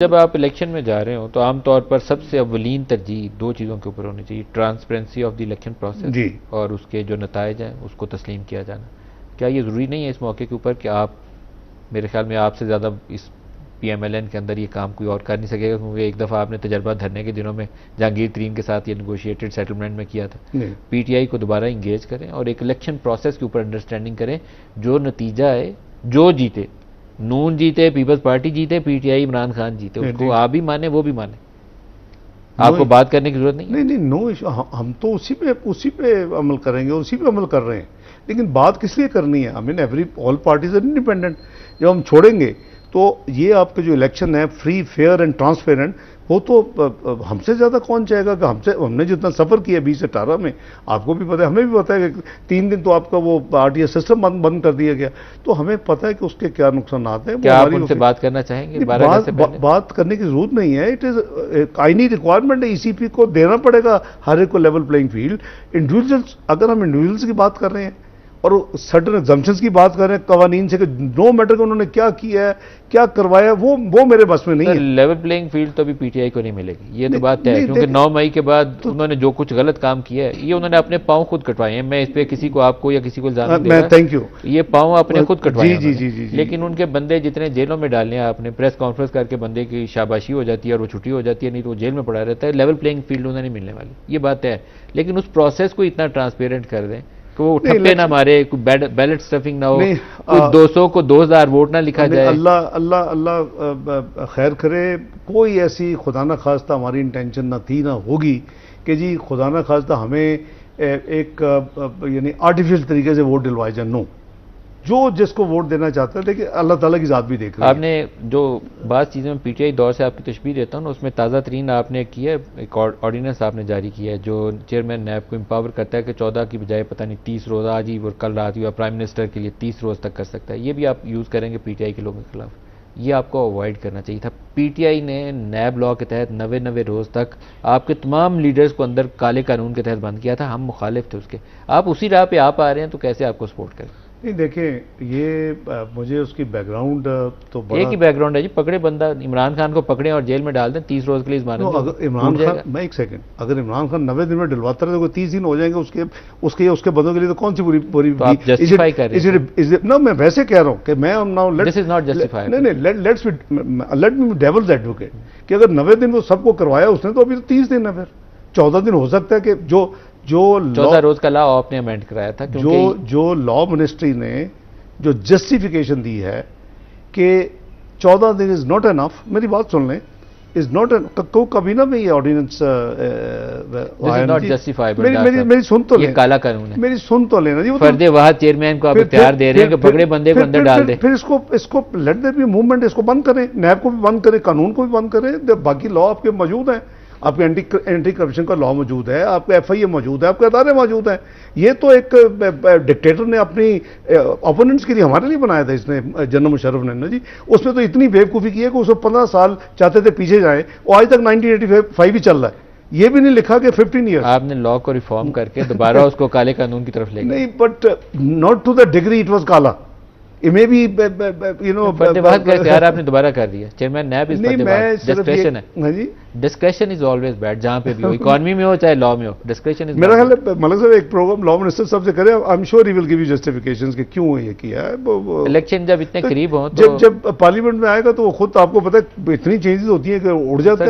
जब आप इलेक्शन में जा रहे हो तो आमतौर पर सबसे अव्वलीन तरजीह दो चीज़ों के ऊपर होनी चाहिए, transparency of the election process ji. और उसके जो नताइज हैं उसको तस्लीम किया जाना। क्या ये ज़रूरी नहीं है इस मौके के ऊपर कि आप, मेरे ख्याल में आपसे ज़्यादा इस PMLN के अंदर ये काम कोई और कर नहीं सकेगा, क्योंकि एक दफ़ा आपने तजर्बा धरने के दिनों में जहांगीर तरीन के साथ ये नेगोशिएटेड सेटलमेंट में किया था। PTI को दोबारा इंगेज करें और एक इलेक्शन प्रोसेस के ऊपर अंडरस्टैंडिंग करें, जो नतीजा है, जो जीते, नून जीते, पीपल्स पार्टी जीते, PTI इमरान खान जीते, उसको आप भी माने वो भी माने, आपको बात करने की जरूरत नहीं है। नहीं, नो इशू। हम तो उसी पे अमल करेंगे, उसी पे अमल कर रहे हैं। लेकिन बात किस लिए करनी है? I mean all parties are independent. जब हम छोड़ेंगे तो ये आपके जो इलेक्शन है फ्री, फेयर एंड ट्रांसपेरेंट, वो तो हमसे ज़्यादा कौन चाहेगा? कि हमने जितना सफ़र किया 20 से 18 में, आपको भी पता है, हमें भी पता है कि 3 दिन तो आपका वो RTS सिस्टम बंद कर दिया गया, तो हमें पता है कि उसके क्या नुकसान आते हैं। क्या आप उनसे बात करना चाहेंगे? बात करने की जरूरत नहीं है। इट इज़ आईनी रिक्वायरमेंट है, ECP को देना पड़ेगा हर एक को लेवल प्लेइंग फील्ड। इंडिविजुअल्स, अगर हम इंडिविजुअल्स की बात कर रहे हैं और सर्टन एग्जम्पशंस की बात कर रहे हैं कवानीन से, कि नो मैटर कि उन्होंने क्या किया है, क्या करवाया, वो मेरे बस में नहीं है। लेवल प्लेइंग फील्ड तो अभी PTI को नहीं मिलेगी, ये तो बात है, क्योंकि 9 मई के बाद उन्होंने जो कुछ गलत काम किया है, ये उन्होंने अपने पांव खुद कटवाए हैं। मैं इस पे किसी को, आपको या किसी को इल्जाम नहीं दे रहा, थैंक यू। ये पांव अपने खुद कटवाए हैं। जी। लेकिन उनके बंदे जितने जेलों में डालने हैं, आपने प्रेस कॉन्फ्रेंस करके बंदे की शाबाशी हो जाती है और वो छुट्टी हो जाती है, नहीं तो वो जेल में पड़ा रहता है। लेवल प्लेइंग फील्ड उन्हें नहीं मिलने वाली, ये बात है। लेकिन उस प्रोसेस को इतना ट्रांसपेरेंट कर दें कि वो ठप्पे ना मारे, बैलेट स्टफिंग ना हो, 200 को 2000 वोट ना लिखा जाए। अल्लाह खैर करे। कोई ऐसी खुदा न खास्ता हमारी इंटेंशन ना थी, ना होगी कि जी खुदा न खास्ता हमें एक यानी आर्टिफिशियल तरीके से वोट दिलवाए जाए। नो, जो जिसको वोट देना चाहता है, लेकिन अल्लाह ताला की ज़ात भी देख रही है। आपने जो बात चीज़ें में PTI दौर से आपकी तशबीह देता हूँ ना, उसमें ताज़ा तरीन आपने किया है, एक ऑर्डिनेंस आपने जारी किया है जो चेयरमैन नैब को एम्पावर करता है कि 14 की बजाय पता नहीं 30 रोज़, आज ही और कल रात हुआ प्राइम मिनिस्टर के लिए 30 रोज़ तक कर सकता है। ये भी आप यूज़ करेंगे PTI के लोगों के खिलाफ? ये आपको अवॉइड करना चाहिए था। PTI ने नैब लॉ के तहत 90 रोज़ तक आपके तमाम लीडर्स को अंदर काले कानून के तहत बंद किया था। हम मुखालिफ थे उसके, आप उसी राह पे आप आ रहे हैं, तो कैसे आपको सपोर्ट करें? नहीं, देखें, ये मुझे उसकी बैकग्राउंड तो बड़ा एक ही बैकग्राउंड है जी, पकड़े बंदा, इमरान खान को पकड़े और जेल में डाल दें 30 रोज के लिए। अगर इमरान खान, मैं एक सेकंड, अगर इमरान खान 90 दिन में डलवाता रहे तो 30 दिन हो जाएंगे उसके बंदों के लिए, तो कौन सी पूरी तो आप जस्टिफाई कर रहे हैं ना? मैं वैसे कह रहा हूं कि मैं now this is not justify. नहीं, लेट मी डेविल्स एडवोकेट कि अगर 90 दिन वो सबको करवाया उसने, तो अभी तो 30 दिन है, फिर 14 दिन हो सकता है कि जो 14 रोज का लॉ आपने अमेंड कराया था, जो लॉ मिनिस्ट्री ने जो जस्टिफिकेशन दी है कि 14 दिन इज नॉट एनफ, मेरी बात सुन लें, इज नॉट कभी ना मैं ये ऑर्डिनेंस मेरी सुन तो लें, काला कानून है, मेरी सुन तो लेना जी। फर्दे वाहद चेयरमैन को आप इख्तियार दे रहे हैं कि पकड़े बंदे को अंदर डाल दें। फिर इसको लेट देयर बी मूवमेंट, इसको बंद करें, नैब को भी बंद करें, कानून को भी बंद करें। बाकी लॉ आपके मौजूद हैं, आपके एंटी करप्शन का लॉ मौजूद है, आपके FIA मौजूद है, आपके अदारे मौजूद हैं। ये तो एक डिक्टेटर ने अपनी ओपोनेंट्स के लिए, हमारे लिए बनाया था इसने, जनरल मुशर्रफ ने ना जी। उसमें तो इतनी बेवकूफ़ी की है कि उसको 15 साल चाहते थे पीछे जाए, और आज तक 1985 ही चल रहा है। ये भी नहीं लिखा कि 15 ईयर। आपने लॉ को रिफॉर्म करके दोबारा उसको काले कानून की तरफ ले गए। नहीं, but not to the degree it was काला। It may be, you know, फतेवाहद का इख्तियार आपने दोबारा कर दिया। चेयरमैन नैब इज डिस्क्रेशन है। हाँ जी, डिस्क्रेशन इज ऑलवेज बैड, जहां पे भी हो, इकोनॉमी में हो चाहे लॉ में हो, डिस्क्रेशन इज। मेरा ख्याल है मलिक साहब एक प्रोग्राम लॉ मिनिस्टर साहब से करें, I am sure he will give you justifications कि क्यों ये किया है। इलेक्शन जब इतने करीब हो, तो जब पार्लियामेंट में आएगा तो वो खुद, आपको पता है इतनी चेंजेस होती है कि उड़ जाता है।